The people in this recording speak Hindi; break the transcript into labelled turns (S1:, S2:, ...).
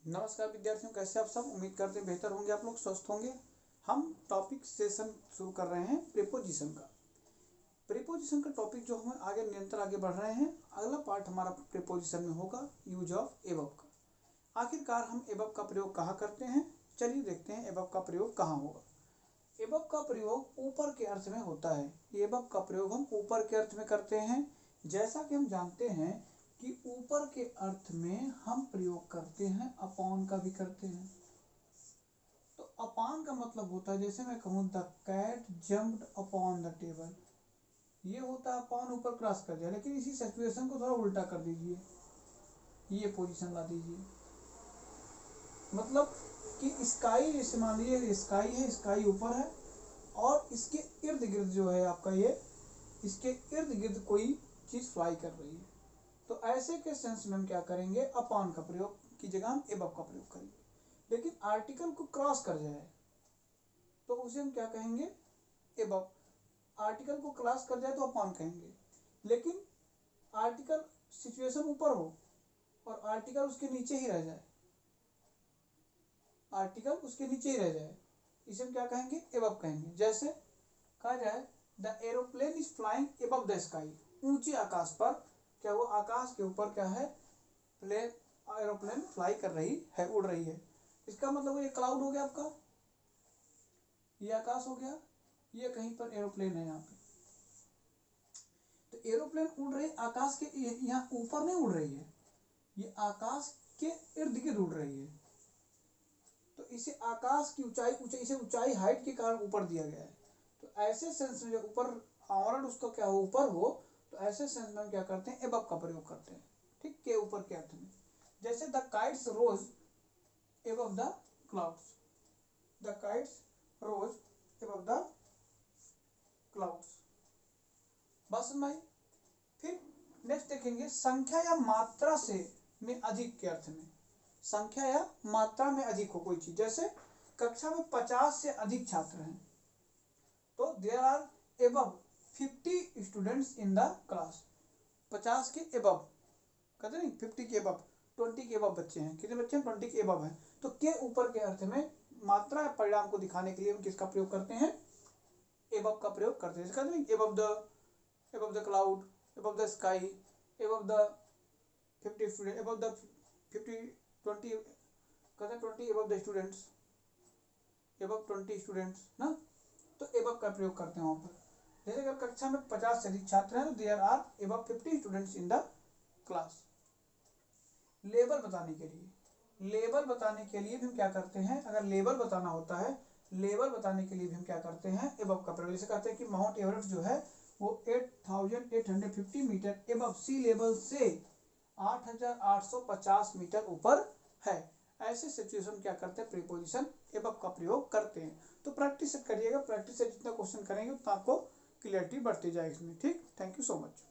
S1: नमस्कार विद्यार्थियों, कैसे आप सब। उम्मीद करते हैं बेहतर होंगे, आप लोग स्वस्थ होंगे। हम टॉपिक सेशन शुरू कर रहे हैं प्रीपोजिशन का। प्रीपोजिशन का टॉपिक जो हम आगे निरंतर आगे बढ़ रहे हैं। अगला पार्ट हमारा प्रीपोजिशन में होगा यूज ऑफ एबव का। आखिरकार हम एबव का प्रयोग कहाँ करते हैं, चलिए देखते हैं एबव का प्रयोग कहाँ होगा। एबव का प्रयोग ऊपर के अर्थ में होता है। एबव का प्रयोग हम ऊपर के अर्थ में करते हैं। जैसा कि हम जानते हैं कि ऊपर के अर्थ में हम प्रयोग करते हैं, अपॉन का भी करते हैं। तो अपॉन का मतलब होता है, जैसे मैं कहूँ the cat jumped upon the table, ये होता है अपॉन, ऊपर क्रॉस कर दिया। लेकिन इसी सिचुएशन को थोड़ा उल्टा कर दीजिए, ये पोजीशन ला दीजिए। मतलब कि स्काई, जैसे मान लीजिए स्काई है, स्काई ऊपर है और इसके इर्द गिर्द जो है आपका ये, इसके इर्द गिर्द कोई चीज फ्लाई कर रही है। तो ऐसे के सेंस में हम क्या करेंगे, अपॉन का प्रयोग की जगह हम एबव का प्रयोग करेंगे। लेकिन आर्टिकल को क्रॉस कर जाए तो उसे हम क्या कहेंगे, एबव। आर्टिकल को क्रॉस कर जाए तो अपॉन कहेंगे। लेकिन आर्टिकल सिचुएशन ऊपर हो और आर्टिकल उसके नीचे ही रह जाए, आर्टिकल उसके नीचे ही रह जाए, इसे हम क्या कहेंगे, एबव कहेंगे। जैसे कहा जाए the aeroplane is flying above the sky, ऊंचे आकाश पर, क्या वो आकाश के ऊपर क्या है, प्लेन, एरोप्लेन फ्लाई कर रही है, उड़ रही है। इसका मतलब ये क्लाउड हो गया आपका, ये आकाश हो गया, ये कहीं पर एरोप्लेन है यहाँ पे। तो एरोप्लेन उड़ रही आकाश के यहाँ ऊपर नहीं उड़ रही है, ये आकाश के इर्द गिर्द उड़ रही है। तो इसे आकाश की ऊंचाई, इसे ऊंचाई हाइट के कारण ऊपर दिया गया है। तो ऐसे सेंस में जब ऊपर आवरण उसका क्या हो, ऊपर हो, तो ऐसे सेंस में हम क्या करते हैं, एबव का प्रयोग करते हैं। ठीक, के ऊपर के अर्थ में। जैसे the kites rose above the clouds, the kites rose above the clouds. बस नहीं, फिर नेक्स्ट देखेंगे संख्या या मात्रा से में अधिक के अर्थ में। संख्या या मात्रा में अधिक हो कोई चीज, जैसे कक्षा में 50 से अधिक छात्र हैं, तो there are above 50 students in the class. 50 के एबव कहते नहीं, 50 के एबव, 20 के एबव बच्चे हैं। कितने बच्चे हैं, 20 के एबव हैं। तो के ऊपर के अर्थ में मात्रा या परिणाम को दिखाने के लिए हम किसका प्रयोग करते हैं, एबव का प्रयोग करते हैं। कहते नहीं, above the cloud, above the sky, above the 50 student, above the 50 20, कहते हैं 20 above the students, above 20 students ना। तो एबव का प्रयोग करते हैं वहाँ पर। जैसे अगर कक्षा में 50 से अधिक छात्र हैं तो there are above 50 students in the class. Label बताने के लिए, लेबल बताने के लिए भी हम क्या करते हैं, अगर लेबल बताना होता है, लेबल बताने के लिए भी हम क्या करते हैं, एबव का प्रयोग। जैसे कहते हैं कि माउंट एवरेस्ट जो है वो 8850 मीटर एबव सी लेवल से 8850 मीटर ऊपर है। ऐसे सिचुएशन क्या करते हैं, प्रीपोजिशन एबव का प्रयोग करते हैं। तो प्रैक्टिस करिएगा, प्रैक्टिस से जितना क्वेश्चन करेंगे उतना आपको क्लियरिटी बढ़ती जाएगी इसमें। ठीक, थैंक यू सो मच।